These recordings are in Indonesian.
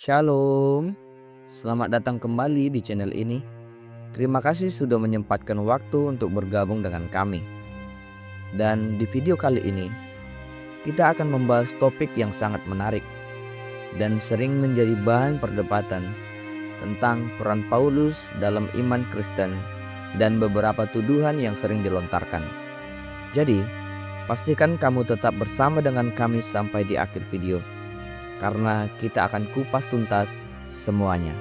Shalom, selamat datang kembali di channel ini. Terima kasih sudah menyempatkan waktu untuk bergabung dengan kami. Dan di video kali ini, kita akan membahas topik yang sangat menarik dan sering menjadi bahan perdebatan tentang peran Paulus dalam iman Kristen dan beberapa tuduhan yang sering dilontarkan. Jadi, pastikan kamu tetap bersama dengan kami sampai di akhir video, karena kita akan kupas tuntas semuanya.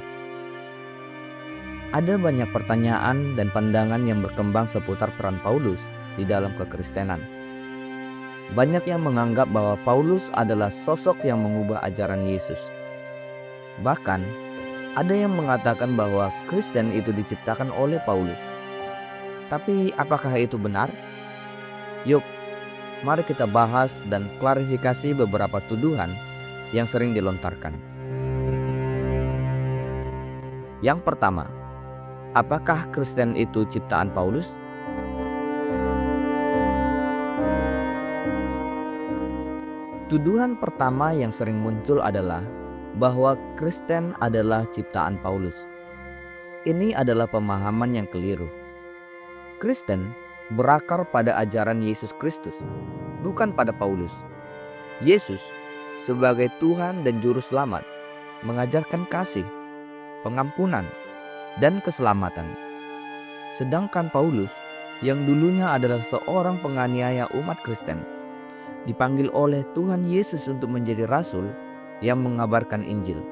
Ada banyak pertanyaan dan pandangan yang berkembang seputar peran Paulus di dalam kekristenan. Banyak yang menganggap bahwa Paulus adalah sosok yang mengubah ajaran Yesus. Bahkan, ada yang mengatakan bahwa Kristen itu diciptakan oleh Paulus. Tapi apakah itu benar? Yuk, mari kita bahas dan klarifikasi beberapa tuduhan yang sering dilontarkan. Yang pertama, apakah Kristen itu ciptaan Paulus? Tuduhan pertama yang sering muncul adalah bahwa Kristen adalah ciptaan Paulus. Ini adalah pemahaman yang keliru. Kristen berakar pada ajaran Yesus Kristus, bukan pada Paulus. Yesus sebagai Tuhan dan Juru Selamat mengajarkan kasih, pengampunan, dan keselamatan. Sedangkan Paulus yang dulunya adalah seorang penganiaya umat Kristen, dipanggil oleh Tuhan Yesus untuk menjadi rasul yang mengabarkan Injil,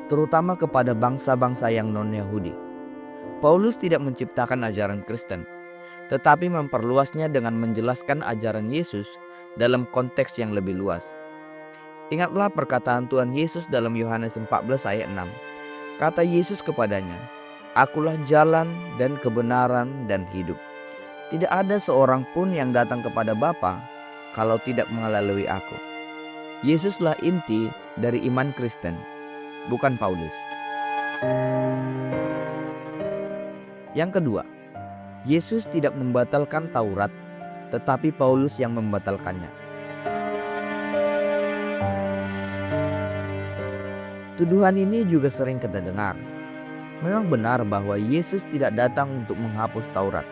terutama kepada bangsa-bangsa yang non-Yahudi. Paulus tidak menciptakan ajaran Kristen, tetapi memperluasnya dengan menjelaskan ajaran Yesus dalam konteks yang lebih luas. Ingatlah perkataan Tuhan Yesus dalam Yohanes 14 ayat 6. Kata Yesus kepadanya, "Akulah jalan dan kebenaran dan hidup. Tidak ada seorang pun yang datang kepada Bapa kalau tidak melalui aku." Yesuslah inti dari iman Kristen, bukan Paulus. Yang kedua, Yesus tidak membatalkan Taurat, tetapi Paulus yang membatalkannya. Tuduhan ini juga sering kita dengar. Memang benar bahwa Yesus tidak datang untuk menghapus Taurat,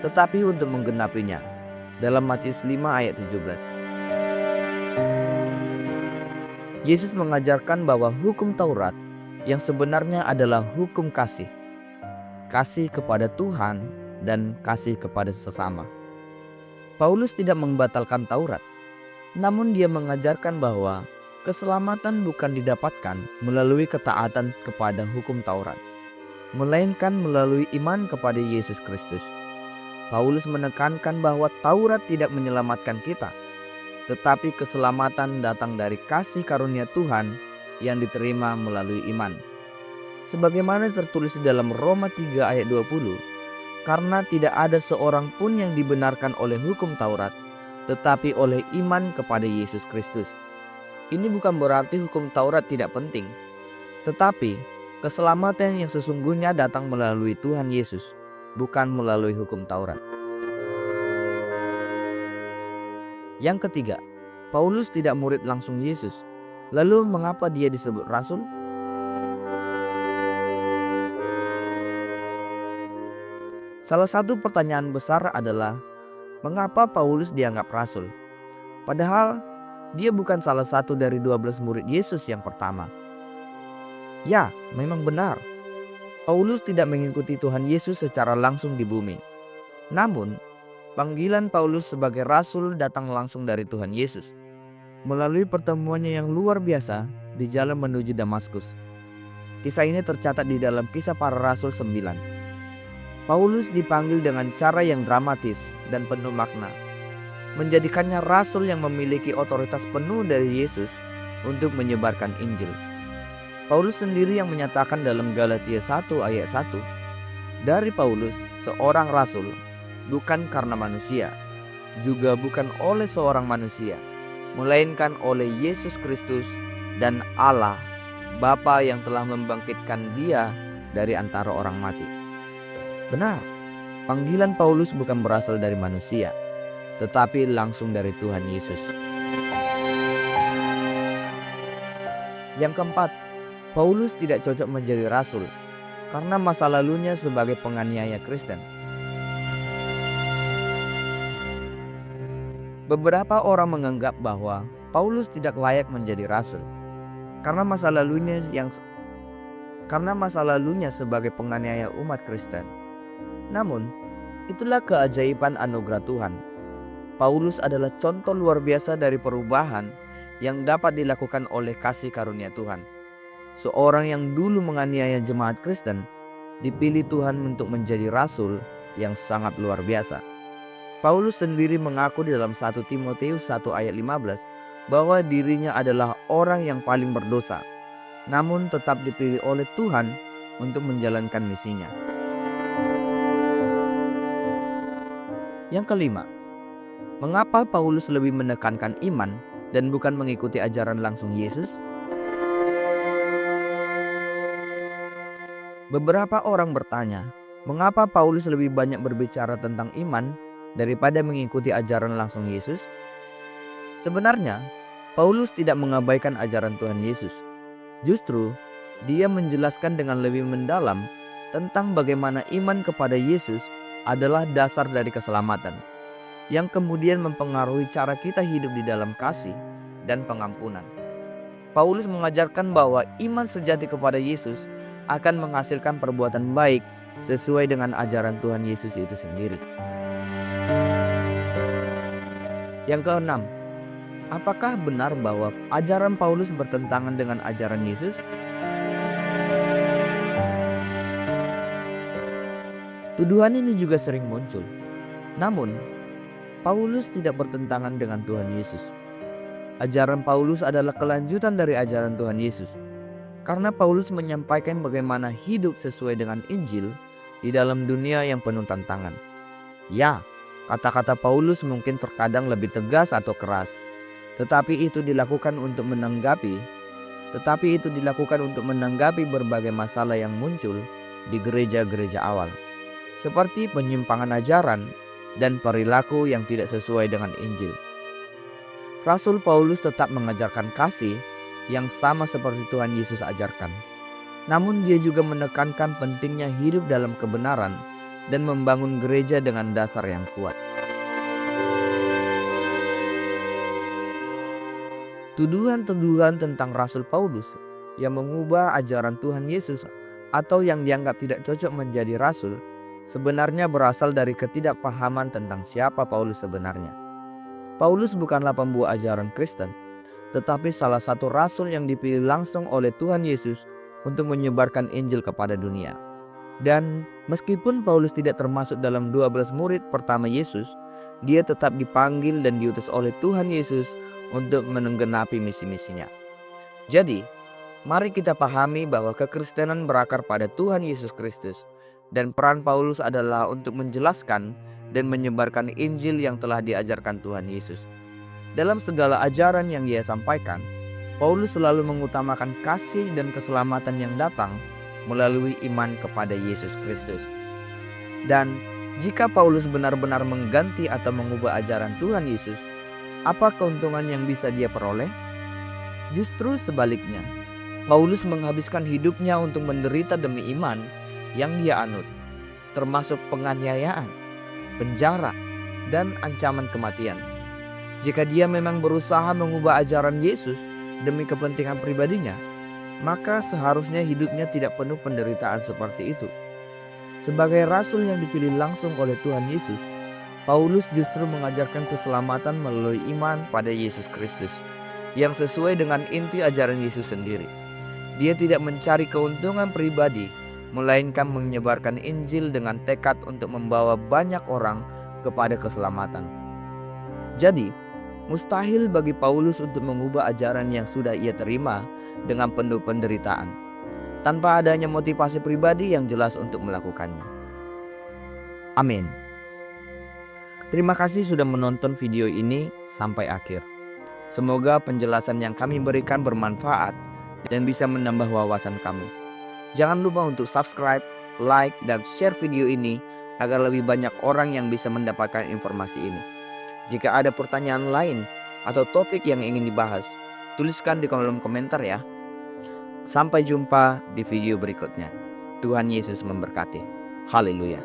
tetapi untuk menggenapinya. Dalam Matius 5 ayat 17. Yesus mengajarkan bahwa hukum Taurat yang sebenarnya adalah hukum kasih. Kasih kepada Tuhan dan kasih kepada sesama. Paulus tidak membatalkan Taurat, namun dia mengajarkan bahwa keselamatan bukan didapatkan melalui ketaatan kepada hukum Taurat, melainkan melalui iman kepada Yesus Kristus. Paulus menekankan bahwa Taurat tidak menyelamatkan kita, tetapi keselamatan datang dari kasih karunia Tuhan yang diterima melalui iman. Sebagaimana tertulis dalam Roma 3 ayat 20, karena tidak ada seorang pun yang dibenarkan oleh hukum Taurat, tetapi oleh iman kepada Yesus Kristus. Ini bukan berarti hukum Taurat tidak penting, tetapi keselamatan yang sesungguhnya datang melalui Tuhan Yesus, bukan melalui hukum Taurat. Yang ketiga, Paulus tidak murid langsung Yesus. Lalu mengapa dia disebut rasul? Salah satu pertanyaan besar adalah mengapa Paulus dianggap rasul? Padahal dia bukan salah satu dari 12 murid Yesus yang pertama. Ya, memang benar. Paulus tidak mengikuti Tuhan Yesus secara langsung di bumi. Namun, panggilan Paulus sebagai rasul datang langsung dari Tuhan Yesus melalui pertemuannya yang luar biasa di jalan menuju Damaskus. Kisah ini tercatat di dalam Kisah Para Rasul 9. Paulus dipanggil dengan cara yang dramatis dan penuh makna, menjadikannya rasul yang memiliki otoritas penuh dari Yesus untuk menyebarkan Injil. Paulus sendiri yang menyatakan dalam Galatia 1 ayat 1, "Dari Paulus, seorang rasul, bukan karena manusia, juga bukan oleh seorang manusia, melainkan oleh Yesus Kristus dan Allah, Bapa yang telah membangkitkan Dia dari antara orang mati." Benar, panggilan Paulus bukan berasal dari manusia, tetapi langsung dari Tuhan Yesus. Yang keempat, Paulus tidak cocok menjadi rasul karena masa lalunya sebagai penganiaya Kristen. Beberapa orang menganggap bahwa Paulus tidak layak menjadi rasul karena masa lalunya sebagai penganiaya umat Kristen. Namun, itulah keajaiban anugerah Tuhan. Paulus adalah contoh luar biasa dari perubahan yang dapat dilakukan oleh kasih karunia Tuhan. Seorang yang dulu menganiaya jemaat Kristen dipilih Tuhan untuk menjadi rasul yang sangat luar biasa. Paulus sendiri mengaku di dalam 1 Timotius 1 ayat 15 bahwa dirinya adalah orang yang paling berdosa, namun tetap dipilih oleh Tuhan untuk menjalankan misinya. Yang kelima, mengapa Paulus lebih menekankan iman dan bukan mengikuti ajaran langsung Yesus? Beberapa orang bertanya, mengapa Paulus lebih banyak berbicara tentang iman daripada mengikuti ajaran langsung Yesus? Sebenarnya, Paulus tidak mengabaikan ajaran Tuhan Yesus. Justru, dia menjelaskan dengan lebih mendalam tentang bagaimana iman kepada Yesus adalah dasar dari keselamatan, yang kemudian mempengaruhi cara kita hidup di dalam kasih dan pengampunan. Paulus mengajarkan bahwa iman sejati kepada Yesus akan menghasilkan perbuatan baik sesuai dengan ajaran Tuhan Yesus itu sendiri. Yang keenam, apakah benar bahwa ajaran Paulus bertentangan dengan ajaran Yesus? Tuduhan ini juga sering muncul. Namun, Paulus tidak bertentangan dengan Tuhan Yesus. Ajaran Paulus adalah kelanjutan dari ajaran Tuhan Yesus. Karena Paulus menyampaikan bagaimana hidup sesuai dengan Injil di dalam dunia yang penuh tantangan. Ya, kata-kata Paulus mungkin terkadang lebih tegas atau keras, tetapi itu dilakukan untuk menanggapi berbagai masalah yang muncul di gereja-gereja awal, seperti penyimpangan ajaran dan perilaku yang tidak sesuai dengan Injil. Rasul Paulus tetap mengajarkan kasih yang sama seperti Tuhan Yesus ajarkan. Namun dia juga menekankan pentingnya hidup dalam kebenaran dan membangun gereja dengan dasar yang kuat. Tuduhan-tuduhan tentang Rasul Paulus yang mengubah ajaran Tuhan Yesus atau yang dianggap tidak cocok menjadi rasul sebenarnya berasal dari ketidakpahaman tentang siapa Paulus sebenarnya. Paulus bukanlah pembawa ajaran Kristen, tetapi salah satu rasul yang dipilih langsung oleh Tuhan Yesus untuk menyebarkan Injil kepada dunia. Dan meskipun Paulus tidak termasuk dalam 12 murid pertama Yesus, dia tetap dipanggil dan diutus oleh Tuhan Yesus untuk menggenapi misi-misinya. Jadi, mari kita pahami bahwa kekristenan berakar pada Tuhan Yesus Kristus, dan peran Paulus adalah untuk menjelaskan dan menyebarkan Injil yang telah diajarkan Tuhan Yesus. Dalam segala ajaran yang ia sampaikan, Paulus selalu mengutamakan kasih dan keselamatan yang datang melalui iman kepada Yesus Kristus. Dan jika Paulus benar-benar mengganti atau mengubah ajaran Tuhan Yesus, apa keuntungan yang bisa dia peroleh? Justru sebaliknya, Paulus menghabiskan hidupnya untuk menderita demi iman yang dia anut, termasuk penganiayaan, penjara, dan ancaman kematian. Jika dia memang berusaha mengubah ajaran Yesus demi kepentingan pribadinya, maka seharusnya hidupnya tidak penuh penderitaan seperti itu. Sebagai rasul yang dipilih langsung oleh Tuhan Yesus, Paulus justru mengajarkan keselamatan melalui iman pada Yesus Kristus, yang sesuai dengan inti ajaran Yesus sendiri. Dia tidak mencari keuntungan pribadi, melainkan menyebarkan Injil dengan tekad untuk membawa banyak orang kepada keselamatan. Jadi, mustahil bagi Paulus untuk mengubah ajaran yang sudah ia terima dengan penuh penderitaan, tanpa adanya motivasi pribadi yang jelas untuk melakukannya. Amin. Terima kasih sudah menonton video ini sampai akhir. Semoga penjelasan yang kami berikan bermanfaat dan bisa menambah wawasan kamu. Jangan lupa untuk subscribe, like, dan share video ini agar lebih banyak orang yang bisa mendapatkan informasi ini. Jika ada pertanyaan lain atau topik yang ingin dibahas, tuliskan di kolom komentar ya. Sampai jumpa di video berikutnya. Tuhan Yesus memberkati. Haleluya.